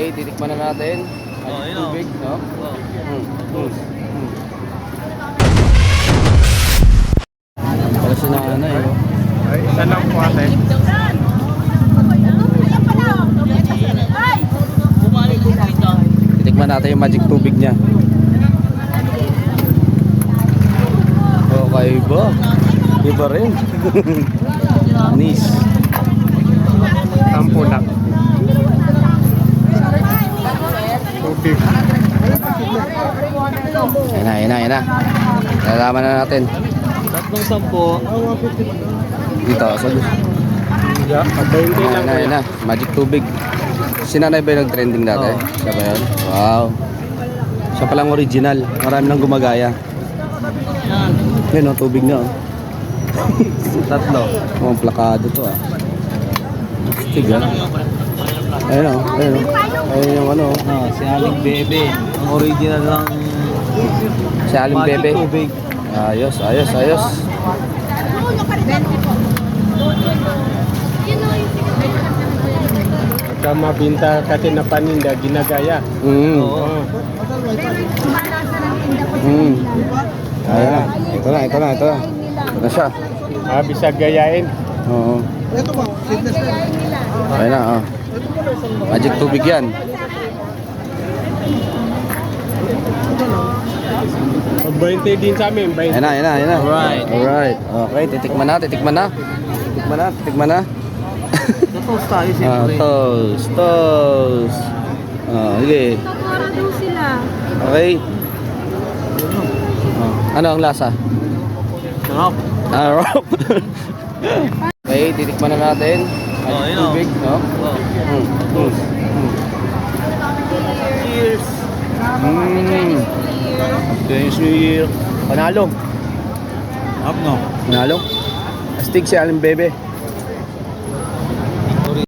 Okay, titikman na natin. Magic tubig, no? Para sa nanay, oh. Ay, isa lang po ate. Titikman natin yung magic tubig niya. Okay ba? Iba rin. Anis. Sampo lang. Tubig. Ayan na. Nalalaman na natin. Tatlong 10. Dito, sa Ayan na. Magic tubig. Si nanay ba yung nag-trending dati? Siya ba yun? Wow. Siya palang original. Marami nang gumagaya. Yan o, tubig na o. Tatlo. Mukhang plakado to ah. Astig ah. Ayun o, ayun o. Ayun yung ano. Si Aling Bebe. Ang original lang. Si Aling Magic Bebe. tubig. Ayos. Pagka mabinta kasi na paninda, ginagaya. Oo. Ayan. Ito na. Ito na siya. Bisa gayain. Oo. Ayun na oh. Magic tubig yan. Mag-20 din sa amin. 20. Ayun na. Alright. Okay, titikman na. Toast tayo siyempre. Toast. Sige. Nagkarado sila. Okay. Ano ang lasa? Sarap. Arop. Okay, titikman na natin. Magic tubig, no? Cheers. Happy New Year. Panalo. Up no. Panalo. Astig si Aling Bebe.